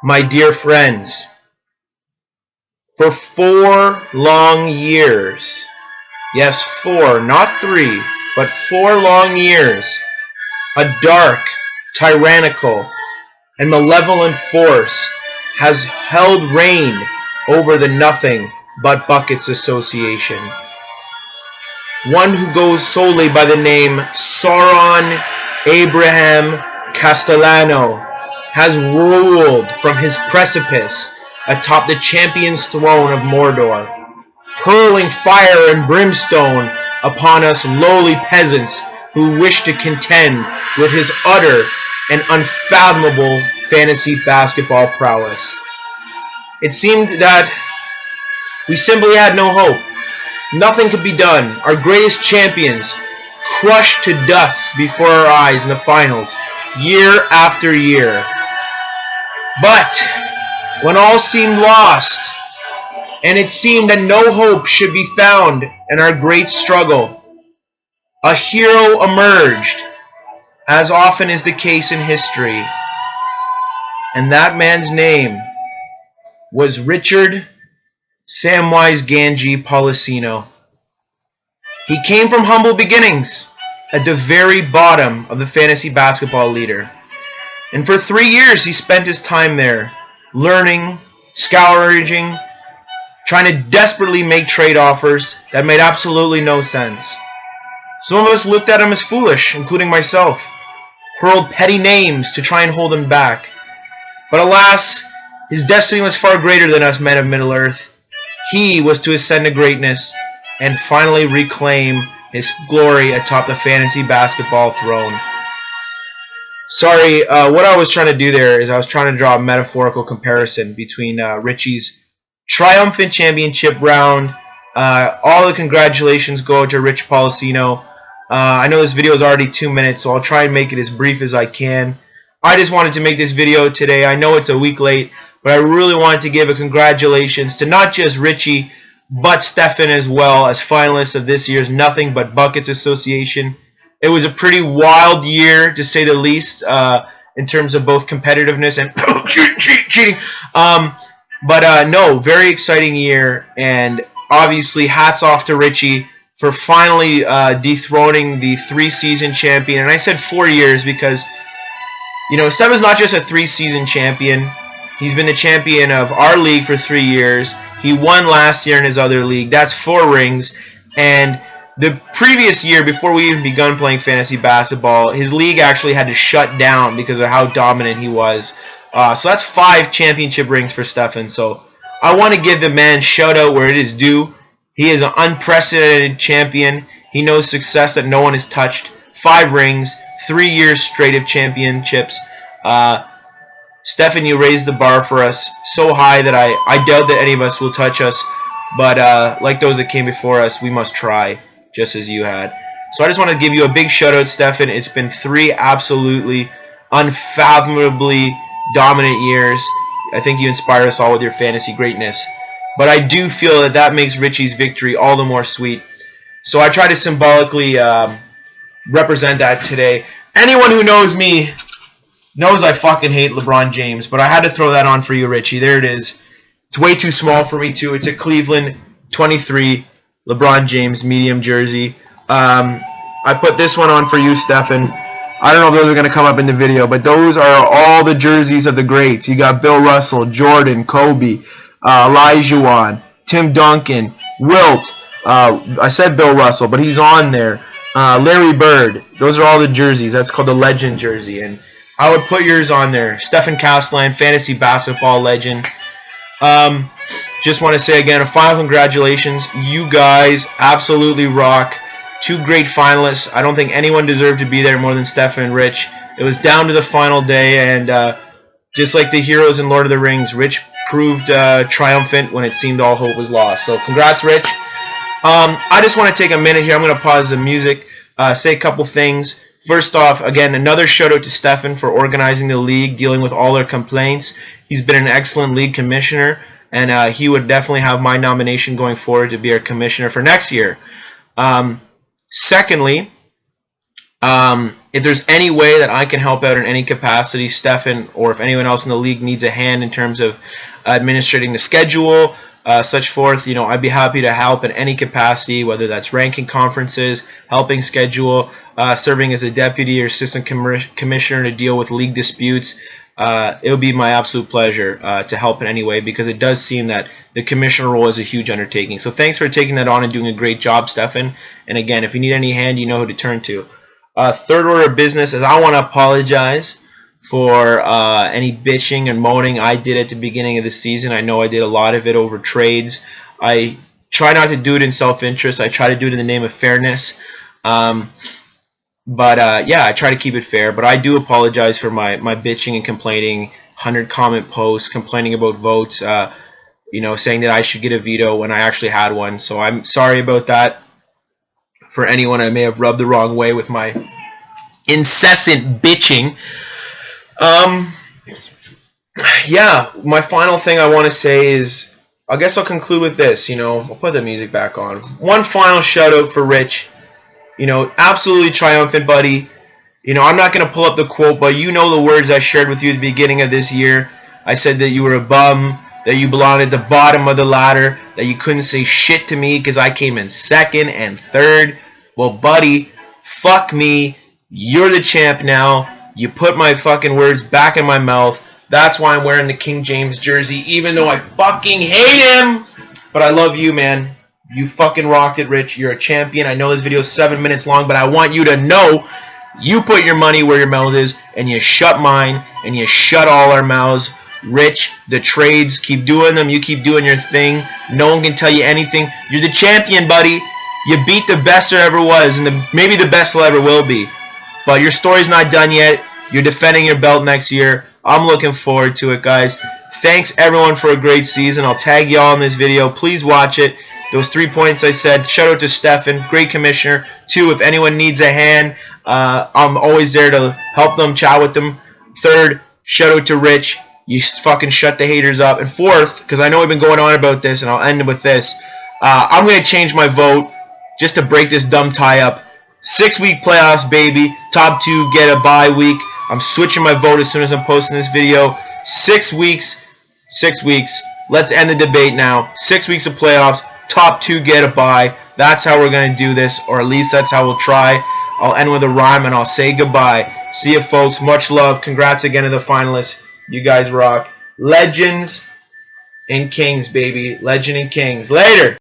My dear friends, for 4 long years, yes, 4, not 3, but 4 long years, a dark, tyrannical, and malevolent force has held reign over the Nothing But Buckets Association. One who goes solely by the name Sauron Abraham Castellano has ruled from his precipice atop the champion's throne of Mordor, hurling fire and brimstone upon us lowly peasants who wish to contend with his utter and unfathomable fantasy basketball prowess. It seemed that we simply had no hope. Nothing could be done. Our greatest champions crushed to dust before our eyes in the finals, year after year. But when all seemed lost, and it seemed that no hope should be found in our great struggle, a hero emerged, as often is the case in history. And that man's name was Richard Samwise Gamgee Policino. He came from humble beginnings at the very bottom of the fantasy basketball leader. And for 3 years he spent his time there, learning, scouring, trying to desperately make trade offers that made absolutely no sense. Some of us looked at him as foolish, including myself, hurled petty names to try and hold him back. But alas, his destiny was far greater than us men of Middle-earth. He was to ascend to greatness and finally reclaim his glory atop the fantasy basketball throne. Sorry, what I was trying to do there is I was trying to draw a metaphorical comparison between Richie's triumphant championship round. All the congratulations go to Rich Policino. I know this video is already 2 minutes, so I'll try and make it as brief as I can. I just wanted to make this video today. I know it's a week late, but I really wanted to give a congratulations to not just Richie, but Stefan as well, as finalists of this year's Nothing But Buckets Association. It was a pretty wild year, to say the least, in terms of both competitiveness and cheating. No, very exciting year, and obviously hats off to Richie for finally dethroning the 3-season champion. And I said 4 years because, you know, Stefan's not just a 3-season champion. He's been the champion of our league for 3 years. He won last year in his other league. That's 4 rings. And the previous year, before we even begun playing fantasy basketball, his league actually had to shut down because of how dominant he was. So that's 5 championship rings for Stefan. So I want to give the man shout out where it is due. He is an unprecedented champion. He knows success that no one has touched. 5 rings, 3 years straight of championships. Stefan, you raised the bar for us so high that I doubt that any of us will touch us. But like those that came before us, we must try, just as you had. So I just want to give you a big shout out, Stefan. It's been 3 absolutely unfathomably dominant years. I think you inspire us all with your fantasy greatness. But I do feel that that makes Richie's victory all the more sweet. So I try to symbolically represent that today. Anyone who knows me knows I fucking hate LeBron James, but I had to throw that on for you, Richie. There it is. It's way too small for me, too. It's a Cleveland 23 LeBron James medium jersey. I put this one on for you, Stefan. I don't know if those are going to come up in the video, but those are all the jerseys of the greats. You got Bill Russell, Jordan, Kobe, Olajuwon, Tim Duncan, Wilt. I said Bill Russell, but he's on there. Larry Bird. Those are all the jerseys. That's called the Legend jersey. And I would put yours on there. Stefan Castellan, fantasy basketball legend. Just want to say again, a final congratulations. You guys absolutely rock. 2 great finalists. I don't think anyone deserved to be there more than Stefan and Rich. It was down to the final day, and just like the heroes in Lord of the Rings, Rich proved triumphant when it seemed all hope was lost. So congrats, Rich. I just want to take a minute here. I'm going to pause the music, say a couple things. First off, again, another shout out to Stefan for organizing the league, dealing with all their complaints. He's been an excellent league commissioner, and he would definitely have my nomination going forward to be our commissioner for next year. Secondly, If there's any way that I can help out in any capacity, Stefan, or if anyone else in the league needs a hand in terms of administrating the schedule, such forth, I'd be happy to help in any capacity, whether that's ranking conferences, helping schedule, serving as a deputy or assistant commissioner to deal with league disputes. It would be my absolute pleasure to help in any way, because it does seem that the commissioner role is a huge undertaking. So thanks for taking that on and doing a great job, Stefan. And again, if you need any hand, you know who to turn to. Third order of business is I want to apologize for any bitching and moaning I did at the beginning of the season. I know I did a lot of it over trades. I try not to do it in self-interest. I try to do it in the name of fairness. Yeah, I try to keep it fair. But I do apologize for my bitching and complaining, 100 comment posts, complaining about votes, saying that I should get a veto when I actually had one. So I'm sorry about that. For anyone I may have rubbed the wrong way with my incessant bitching. Yeah, my final thing I want to say is, I guess I'll conclude with this. I'll put the music back on. One final shout out for Rich. Absolutely triumphant, buddy. I'm not going to pull up the quote, but you know the words I shared with you at the beginning of this year. I said that you were a bum, that you belonged at the bottom of the ladder, that you couldn't say shit to me because I came in second and third. Well, buddy, fuck me. You're the champ now. You put my fucking words back in my mouth. That's why I'm wearing the King James jersey, even though I fucking hate him. But I love you, man. You fucking rocked it, Rich. You're a champion. I know this video is 7 minutes long, but I want you to know you put your money where your mouth is, and you shut mine, and you shut all our mouths. Rich, the trades, keep doing them. You keep doing your thing. No one can tell you anything. You're the champion, buddy. You beat the best there ever was, and maybe the best there ever will be. But your story's not done yet. You're defending your belt next year. I'm looking forward to it, guys. Thanks, everyone, for a great season. I'll tag y'all in this video. Please watch it. Those 3 points I said. Shout out to Stefan. Great commissioner. 2, if anyone needs a hand, I'm always there to help them, chat with them. 3rd, shout out to Rich. You fucking shut the haters up. And 4th, because I know we've been going on about this, and I'll end with this. I'm going to change my vote just to break this dumb tie up. 6-week playoffs, baby. Top 2 get a bye week. I'm switching my vote as soon as I'm posting this video. 6 weeks. 6 weeks. Let's end the debate now. 6 weeks of playoffs. Top 2 get a bye. That's how we're going to do this, or at least that's how we'll try. I'll end with a rhyme, and I'll say goodbye. See you, folks. Much love. Congrats again to the finalists. You guys rock. Legends and Kings, baby. Legend and Kings. Later.